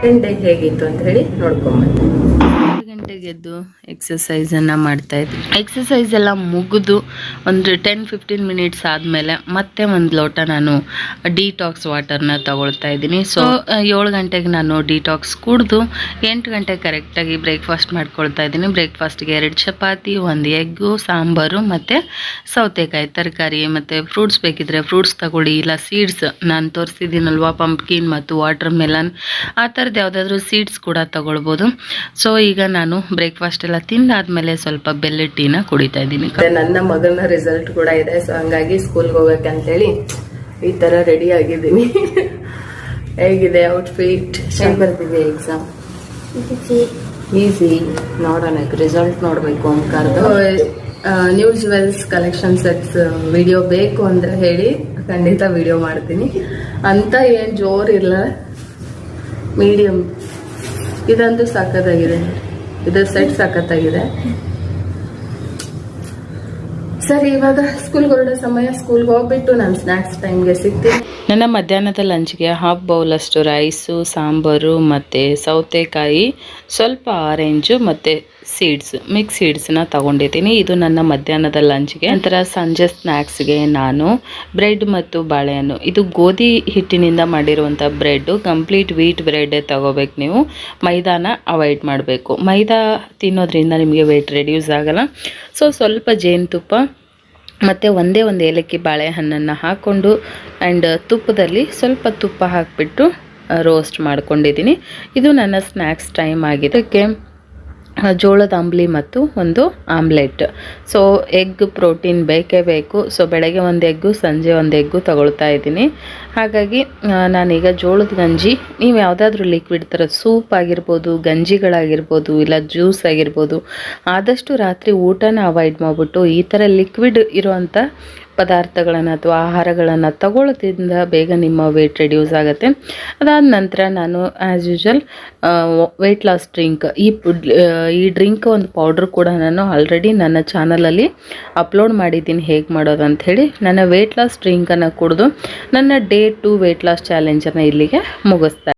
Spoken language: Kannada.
ಡೇ ಹೇಗಿತ್ತು ಅಂತ ಹೇಳಿ ನೋಡ್ಕೊಂಬಂದು. 6 ಗಂಟೆಗೆ ಎದ್ದು ಎಕ್ಸಸೈಸನ್ನು ಮಾಡ್ತಾಯಿದ್ವಿ. ಎಕ್ಸಸೈಸ್ ಎಲ್ಲ ಮುಗಿದು ಒಂದು 10-15 ಮಿನಿಟ್ಸ್ ಆದಮೇಲೆ ಮತ್ತೆ ಒಂದು ಲೋಟ ನಾನು ಡಿಟಾಕ್ಸ್ ವಾಟರ್ನ ತಗೊಳ್ತಾ ಇದ್ದೀನಿ. ಸೊ 7 ಗಂಟೆಗೆ ನಾನು ಡಿಟಾಕ್ಸ್ ಕುಡಿದು 8 ಗಂಟೆಗೆ ಕರೆಕ್ಟಾಗಿ ಬ್ರೇಕ್ಫಾಸ್ಟ್ ಮಾಡ್ಕೊಳ್ತಾ ಇದ್ದೀನಿ. ಬ್ರೇಕ್ಫಾಸ್ಟ್ಗೆ 2 ಚಪಾತಿ, 1 ಎಗ್ಗು, ಸಾಂಬಾರು ಮತ್ತು ಸೌತೆಕಾಯಿ ತರಕಾರಿ ಮತ್ತು ಫ್ರೂಟ್ಸ್ ಬೇಕಿದ್ರೆ ಫ್ರೂಟ್ಸ್ ತಗೊಳ್ಳಿ, ಇಲ್ಲ ಸೀಡ್ಸ್ ನಾನು ತೋರಿಸಿದ್ದೀನಲ್ವ ಪಂಪ್ಕಿನ್ ಮತ್ತು ವಾಟರ್ ಮೆಲನ್ ಆ ಥರದ್ದು ಯಾವುದಾದ್ರೂ ಸೀಡ್ಸ್ ಕೂಡ ತಗೊಳ್ಬೋದು. ಸೊ ಈಗ ನಾನು ಬ್ರೇಕ್ಫಾಸ್ಟ್ ಎಲ್ಲ ತಿಂದಾದ್ಮೇಲೆ ಸ್ವಲ್ಪ ಬೆಲ್ಲದ ಟೀನ ಕುಡಿತಾ ಇದ್ದೀನಿ. ನನ್ನ ಮಗನ ರಿಸಲ್ಟ್ ಕೂಡ ಇದೆ. ಸೊ ಹಂಗಾಗಿ ಸ್ಕೂಲ್ಗೆ ಹೋಗಕ್ಕಂತೇಳಿ ಈ ತರ ರೆಡಿ ಆಗಿದ್ದೀನಿ. ಹೇಗಿದೆ ಔಟ್ಫಿಟ್? ಬರ್ತಿದೆ ಎಕ್ಸಾಮ್ ಈಸಿ. ನೋಡೋಣ ರಿಸಲ್ಟ್ ನೋಡ್ಬೇಕು ಅಂತ ಕರೆದು. New jewels collection sets video ಬೇಕು ಅಂದ್ರೆ ಹೇಳಿ, ಖಂಡಿತ ವಿಡಿಯೋ ಮಾಡ್ತೀನಿ. ಅಂತ ಏನ್ ಜೋರ್ ಇಲ್ಲ, ಮೀಡಿಯಂ. ಇದಂತೂ ಸಖತ್ತಾಗಿದೆ, ಇದು ಸೆಟ್ ಸಖತ್ತಾಗಿದೆ. ಸರಿ, ಇವಾಗ ಸ್ಕೂಲ್ಗೆ ಹೊರಡೋ ಸಮಯ. ಸ್ಕೂಲ್ಗೆ ಹೋಗ್ಬಿಟ್ಟು ನಾನು ಸ್ನ್ಯಾಕ್ಸ್ ಟೈಮ್ಗೆ ಸಿಗ್ತೀನಿ. ನನ್ನ ಮಧ್ಯಾಹ್ನದ ಲಂಚ್ಗೆ 1/2 ಬೌಲಷ್ಟು ರೈಸು, ಸಾಂಬಾರು ಮತ್ತು ಸೌತೆಕಾಯಿ, ಸ್ವಲ್ಪ ಆರೆಂಜು ಮತ್ತು ಸೀಡ್ಸ್, ಮಿಕ್ಸ್ ಸೀಡ್ಸ್ನ ತಗೊಂಡಿದ್ದೀನಿ. ಇದು ನನ್ನ ಮಧ್ಯಾಹ್ನದ ಲಂಚ್ಗೆ. ನಂತರ ಸಂಜೆ ಸ್ನ್ಯಾಕ್ಸ್ಗೆ ನಾನು ಬ್ರೆಡ್ ಮತ್ತು ಬಾಳೆಹಣ್ಣು, ಇದು ಗೋಧಿ ಹಿಟ್ಟಿನಿಂದ ಮಾಡಿರುವಂಥ ಬ್ರೆಡ್ಡು, ಕಂಪ್ಲೀಟ್ ವೀಟ್ ಬ್ರೆಡ್ಡೇ ತಗೋಬೇಕು ನೀವು. ಮೈದಾನ ಅವಾಯ್ಡ್ ಮಾಡಬೇಕು. ಮೈದಾ ತಿನ್ನೋದ್ರಿಂದ ನಿಮಗೆ ವೆಯ್ಟ್ ರೆಡ್ಯೂಸ್ ಆಗಲ್ಲ. ಸೊ ಸ್ವಲ್ಪ ಜೇನುತುಪ್ಪ ಮತ್ತು ಒಂದೇ ಒಂದು ಏಲಕ್ಕಿ ಬಾಳೆಹಣ್ಣನ್ನು ಹಾಕ್ಕೊಂಡು ಆ್ಯಂಡ್ ತುಪ್ಪದಲ್ಲಿ ಸ್ವಲ್ಪ ತುಪ್ಪ ಹಾಕಿಬಿಟ್ಟು ರೋಸ್ಟ್ ಮಾಡ್ಕೊಂಡಿದ್ದೀನಿ. ಇದು ನನ್ನ ಸ್ನ್ಯಾಕ್ಸ್ ಟೈಮ್ ಆಗಿದೆ. ಅದಕ್ಕೆ ಜೋಳದ ಅಂಬ್ಲಿ ಮತ್ತು ಒಂದು ಆಮ್ಲೆಟ್. ಸೊ ಎಗ್ ಪ್ರೋಟೀನ್ ಬೇಕೇ ಬೇಕು. ಸೊ ಬೆಳಗ್ಗೆ 1 ಎಗ್ಗು, ಸಂಜೆ 1 ಎಗ್ಗು ತಗೊಳ್ತಾ ಇದ್ದೀನಿ. ಹಾಗಾಗಿ ನಾನೀಗ ಜೋಳದ ಗಂಜಿ, ನೀವು ಯಾವುದಾದ್ರೂ ಲಿಕ್ವಿಡ್ ಥರ ಸೂಪ್ ಆಗಿರ್ಬೋದು, ಗಂಜಿಗಳಾಗಿರ್ಬೋದು, ಇಲ್ಲ ಜ್ಯೂಸ್ ಆಗಿರ್ಬೋದು, ಆದಷ್ಟು ರಾತ್ರಿ ಊಟನ ಅವಾಯ್ಡ್ ಮಾಡಿಬಿಟ್ಟು ಈ ಥರ ಲಿಕ್ವಿಡ್ ಇರುವಂಥ ಪದಾರ್ಥಗಳನ್ನು ಅಥವಾ ಆಹಾರಗಳನ್ನು ತಗೊಳ್ಳೋದ್ರಿಂದ ಬೇಗ ನಿಮ್ಮ ವೆಯ್ಟ್ ರೆಡ್ಯೂಸ್ ಆಗುತ್ತೆ. ಅದಾದ ನಂತರ ನಾನು as usual weight loss drink, ಈ ಡ್ರಿಂಕ್ ಒಂದು ಪೌಡ್ರ್ ಕೂಡ ನಾನು ಆಲ್ರೆಡಿ ನನ್ನ ಚಾನಲಲ್ಲಿ ಅಪ್ಲೋಡ್ ಮಾಡಿದ್ದೀನಿ ಹೇಗೆ ಮಾಡೋದು ಅಂಥೇಳಿ. ನನ್ನ ವೆಯ್ಟ್ ಲಾಸ್ ಡ್ರಿಂಕನ್ನು ಕುಡಿದು ನನ್ನ ಡೇ 2 ವೆಯ್ಟ್ ಲಾಸ್ ಚಾಲೆಂಜನ್ನು ಇಲ್ಲಿಗೆ ಮುಗಿಸ್ತಾ